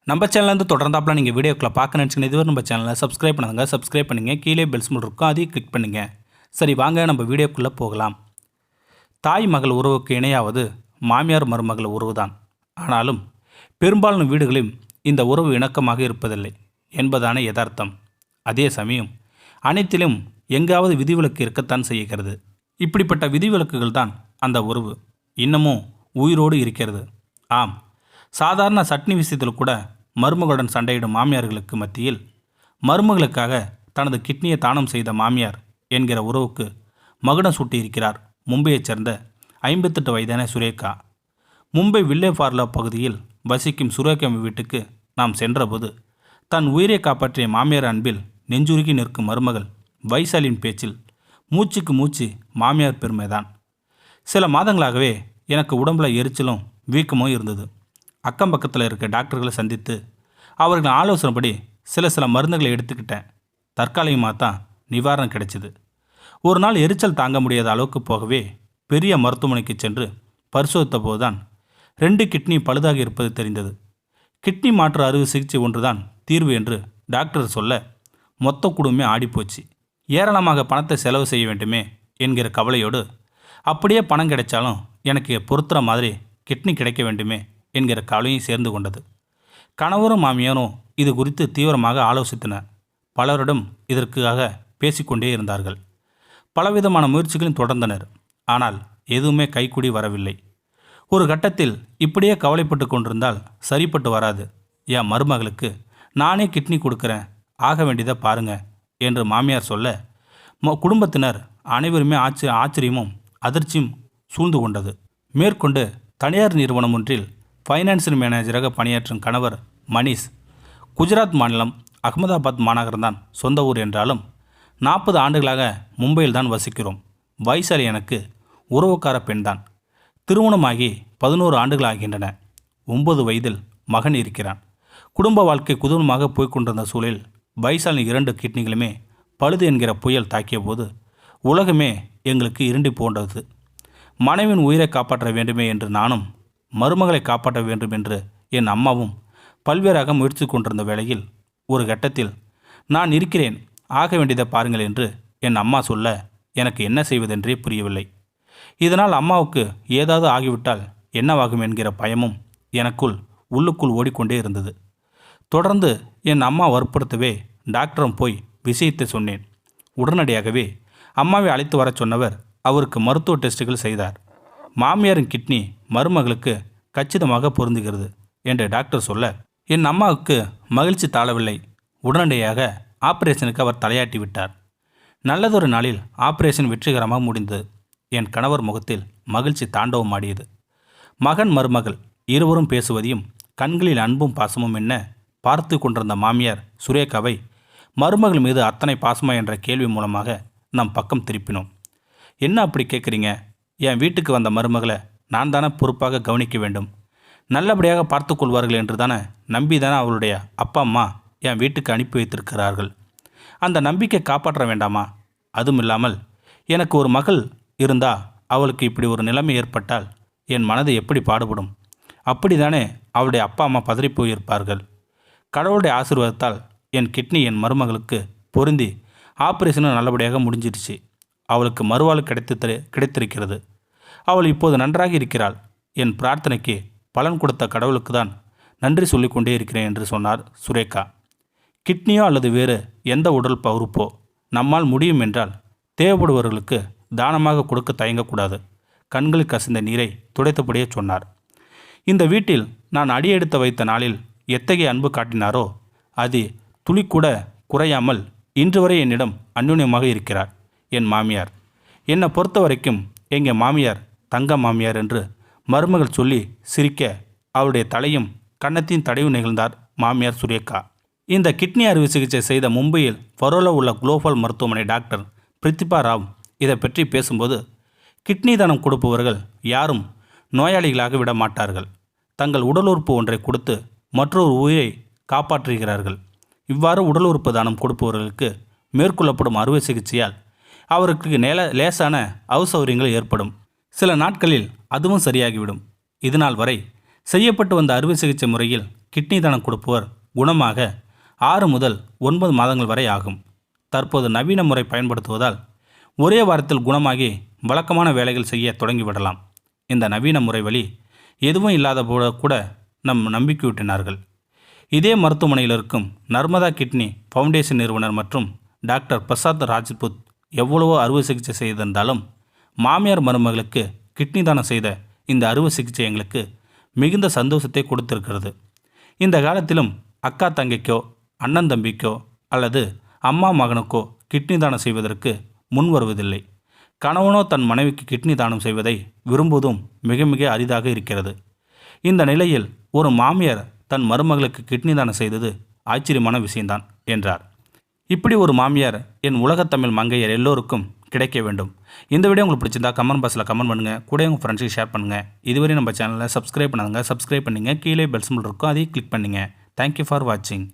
நம்ம சேனல்லேருந்து தொடர்ந்தாப்பில் நீங்கள் வீடியோக்களை பார்க்க நினச்சிங்கன்னா இதுவரை நம்ம சேனலை சப்ஸ்கிரைப் பண்ணுங்கள். சப்ஸ்கிரைப் பண்ணுங்கள். கீழே பெல் சிம்பல் இருக்கும், அதையும் கிளிக் பண்ணுங்கள். சரி வாங்க நம்ம வீடியோக்குள்ளே போகலாம். தாய் மகள் உறவுக்கு இணையாவது மாமியார் மருமகள் உறவு தான். ஆனாலும் பெரும்பாலான வீடுகளில் இந்த உறவு இணக்கமாக இருப்பதில்லை என்பதான யதார்த்தம். அதே சமயம் அனைத்திலும் எங்காவது விதிவிலக்கு இருக்கத்தான் செய்கிறது. இப்படிப்பட்ட விதிவிலக்குகள் தான் அந்த உறவு இன்னமும் உயிரோடு இருக்கிறது. ஆம், சாதாரண சட்னி விஷயத்தில் கூட மருமகளுடன் சண்டையிடும் மாமியார்களுக்கு மத்தியில் மருமகளுக்காக தனது கிட்னியை தானம் செய்த மாமியார் என்கிற உறவுக்கு மகுடம் சூட்டியிருக்கிறார் மும்பையைச் சேர்ந்த 58 வயதான சுரேகா. மும்பை வில்லே பார்லா பகுதியில் வசிக்கும் சுரேகா வீட்டுக்கு நாம் சென்றபோது தன் உயிரை காப்பாற்றிய மாமியார் அன்பில் நெஞ்சுருகி நிற்கும் மருமகள் வைசாலியின் பேச்சில் மூச்சுக்கு மூச்சு மாமியார் பெருமைதான். சில மாதங்களாகவே எனக்கு உடம்புல எரிச்சலும் வீக்கமும் இருந்தது. அக்கம் பக்கத்தில் இருக்க டாக்டர்களை சந்தித்து அவர்கள் ஆலோசனைப்படி சில மருந்துகளை எடுத்துக்கிட்டேன். தற்காலிகமாக தான் நிவாரணம் கிடைச்சிது. ஒரு நாள் எரிச்சல் தாங்க முடியாத அளவுக்கு போகவே பெரிய மருத்துவமனைக்கு சென்று பரிசோதித்த போதுதான் 2 கிட்னி பழுதாகி இருப்பது தெரிந்தது. கிட்னி மாற்று அறுவை சிகிச்சை ஒன்றுதான் தீர்வு என்று டாக்டர் சொல்ல மொத்த குடும்பமே ஆடிப்போச்சு. ஏராளமாக பணத்தை செலவு செய்ய வேண்டுமே என்கிற கவலையோடு அப்படியே பணம் கிடைச்சாலும் எனக்கு பொறுத்துற மாதிரி கிட்னி கிடைக்க வேண்டுமே என்கிற கவலையும் சேர்ந்து கொண்டது. கணவரும் மாமியாரும் இது குறித்து தீவிரமாக ஆலோசித்தனர். பலரிடம் இதற்காக பேசிக்கொண்டே இருந்தார்கள். பலவிதமான முயற்சிகளும் தொடர்ந்தனர். ஆனால் எதுவுமே கைக்கூடி வரவில்லை. ஒரு கட்டத்தில் இப்படியே கவலைப்பட்டு கொண்டிருந்தால் சரிப்பட்டு வராது. என் மருமகளுக்கு நானே கிட்னி கொடுக்குறேன், ஆக வேண்டியதை பாருங்க என்று மாமியார் சொல்ல குடும்பத்தினர் அனைவருமே ஆச்சரியமும் அதிர்ச்சியும் சூழ்ந்து கொண்டது. மேற்கொண்டு தனியார் நிறுவனம் ஒன்றில் ஃபைனான்சியல் மேனேஜராக பணியாற்றும் கணவர் மணிஷ் குஜராத் மாநிலம் அகமதாபாத் மாநகரம்தான் சொந்த ஊர் என்றாலும் 40 ஆண்டுகளாக மும்பையில் தான் வசிக்கிறோம். வைசாலி எனக்கு உறவுக்கார பெண்தான். திருமணமாகி 11 ஆண்டுகள் ஆகின்றன. 9 வயதில் மகன் இருக்கிறான். குடும்ப வாழ்க்கை குதூகலமாக போய்கொண்டிருந்த சூழலில் வைசாலின் 2 கிட்னிகளுமே பழுது என்கிற புயல் தாக்கிய போது உலகமே எங்களுக்கு இருண்டி போன்றது. மனைவின் உயிரை காப்பாற்ற வேண்டுமே என்று நானும், மருமகளை காப்பாற்ற வேண்டும் என்று என் அம்மாவும் பல்வேறாக முயற்சி கொண்டிருந்த வேளையில் ஒரு கட்டத்தில் நான் இருக்கிறேன், ஆக வேண்டியதை பாருங்கள் என்று என் அம்மா சொல்ல எனக்கு என்ன செய்வதென்றே புரியவில்லை. இதனால் அம்மாவுக்கு ஏதாவது ஆகிவிட்டால் என்னவாகும் என்கிற பயமும் எனக்குள் உள்ளுக்குள் ஓடிக்கொண்டே இருந்தது. தொடர்ந்து என் அம்மா வற்புறுத்தவே டாக்டரும் போய் விஷயத்தை சொன்னேன். உடனடியாகவே அம்மாவை அழைத்து வர சொன்னவர் அவருக்கு மருத்துவ டெஸ்ட்டுகள் செய்தார். மாமியாரின் கிட்னி மருமகளுக்கு கச்சிதமாக பொருந்துகிறது என்று டாக்டர் சொல்ல என் அம்மாவுக்கு மகிழ்ச்சி தாழவில்லை. உடனடியாக ஆபரேஷனுக்கு அவர் தலையாட்டி விட்டார். நல்லதொரு நாளில் ஆபரேஷன் வெற்றிகரமாக முடிந்தது. என் கணவர் முகத்தில் மகிழ்ச்சி தாண்டவம் ஆடியது. மகன் மருமகள் இருவரும் பேசுவதையும் கண்களில் அன்பும் பாசமும் என்ன பார்த்து கொண்டிருந்த மாமியார் சுரேகாவை மருமகள் மீது அத்தனை பாசமா என்ற கேள்வி மூலமாக நம் பக்கம் திருப்பினோம். என்ன அப்படி கேட்குறீங்க? என் வீட்டுக்கு வந்த மருமகளை நான் தானே பொறுப்பாக கவனிக்க வேண்டும், நல்லபடியாக பார்த்து கொள்வார்கள் என்று தானே நம்பி தானே அவளுடைய அப்பா அம்மா என் வீட்டுக்கு அனுப்பி வைத்திருக்கிறார்கள். அந்த நம்பிக்கை காப்பாற்ற வேண்டாமா? அதுவும் இல்லாமல் எனக்கு ஒரு மகள் இருந்தால் அவளுக்கு இப்படி ஒரு நிலைமை ஏற்பட்டால் என் மனது எப்படி பாடுபடும்? அப்படி தானே அவளுடைய அப்பா அம்மா பதறிப்போயிருப்பார்கள். கடவுளுடைய ஆசீர்வாதத்தால் என் கிட்னி என் மருமகளுக்கு பொருந்தி ஆப்ரேஷனும் நல்லபடியாக முடிஞ்சிடுச்சு. அவளுக்கு மறுவாழ்வு கிடைத்திருக்கிறது. அவள் இப்போது நன்றாக இருக்கிறாள். என் பிரார்த்தனைக்கு பலன் கொடுத்த கடவுளுக்கு தான் நன்றி சொல்லிக்கொண்டே இருக்கிறேன் என்று சொன்னார் சுரேகா. கிட்னியோ அல்லது வேறு எந்த உடல் உறுப்போ நம்மால் முடியும் என்றால் தேவைப்படுபவர்களுக்கு தானமாக கொடுக்க தயங்கக்கூடாது. கண்களில் கசிந்த நீரை துடைத்தபடியே சொன்னார். இந்த வீட்டில் நான் அடியெடுத்து வைத்த நாளில் எத்தகைய அன்பு காட்டினாரோ அது துளி கூட குறையாமல் இன்று வரை என்னிடம் அந்யோன்யமாக இருக்கிறார் என் மாமியார். என்னை பொறுத்த வரைக்கும் எங்கள் மாமியார் தங்க மாமியார் என்று மருமகள் சொல்லி சிரிக்க அவருடைய தலையும் கன்னத்தையும் தடவி நிகழ்ந்தார் மாமியார் சுரேகா. இந்த கிட்னி அறுவை சிகிச்சை செய்த மும்பையில் ஃபரோலா உள்ள குளோபல் மருத்துவமனை டாக்டர் பிரித்திபா ராவ் இதை பற்றி பேசும்போது, கிட்னி தானம் கொடுப்பவர்கள் யாரும் நோயாளிகளாக விட மாட்டார்கள். தங்கள் உடல் உறுப்பு ஒன்றை கொடுத்து மற்றொரு உயிரை காப்பாற்றுகிறார்கள். இவ்வாறு உடல் உறுப்பு தானம் கொடுப்பவர்களுக்கு மேற்கொள்ளப்படும் அறுவை சிகிச்சையால் அவருக்கு லேசான அசௌகரியங்கள் ஏற்படும். சில நாட்களில் அதுவும் சரியாகிவிடும். இதுநாள் வரை செய்யப்பட்டு வந்த அறுவை சிகிச்சை முறையில் கிட்னி தானம் கொடுப்பவர் குணமாக 6 முதல் 9 மாதங்கள் வரை ஆகும். தற்போது நவீன முறை பயன்படுத்துவதால் ஒரே வாரத்தில் குணமாகி வழக்கமான வேலைகள் செய்ய தொடங்கிவிடலாம். இந்த நவீன முறை வழி எதுவும் இல்லாத போல கூட நம்பிக்கையூட்டினார்கள். இதே மருத்துவமனையில் இருக்கும் நர்மதா கிட்னி ஃபவுண்டேஷன் நிறுவனர் மற்றும் டாக்டர் பிரசாத் ராஜ்புத் எவ்வளவோ அறுவை சிகிச்சை செய்திருந்தாலும் மாமியார் மருமகளுக்கு கிட்னி தானம் செய்த இந்த அறுவை சிகிச்சை எங்களுக்கு மிகுந்த சந்தோஷத்தை கொடுத்திருக்கிறது. இந்த காலத்திலும் அக்கா தங்கைக்கோ அண்ணன் தம்பிக்கோ அல்லது அம்மா மகனுக்கோ கிட்னி தானம் செய்வதற்கு முன் வருவதில்லை. கணவனோ தன் மனைவிக்கு கிட்னி தானம் செய்வதை விரும்புவதும் மிக மிக அரிதாக இருக்கிறது. இந்த நிலையில் ஒரு மாமியார் தன் மருமகளுக்கு கிட்னி தானம் செய்தது ஆச்சரியமான விஷயம்தான் என்றார். இப்படி ஒரு மாமியார் என் உலகத்தமிழ் மங்கையர் எல்லோருக்கும் கிடைக்க வேண்டும். இந்த வீடியோ உங்களுக்கு பிடிச்சிருந்தா கமெண்ட் பாக்ஸில் கமெண்ட் பண்ணுங்கள். கூட உங்கள் ஃப்ரெண்ட்ஸுக்கு ஷேர் பண்ணுங்கள். இதுவரை நம்ம சேனலை சப்ஸ்கிரைப் பண்ணாதுங்க, சப்ஸ்கிரைப் பண்ணுங்கள். கீழே பெல் சிம்பல் இருக்கும், அதையும் கிளிக் பண்ணுங்கள். தேங்க்யூ ஃபார் வாட்சிங்.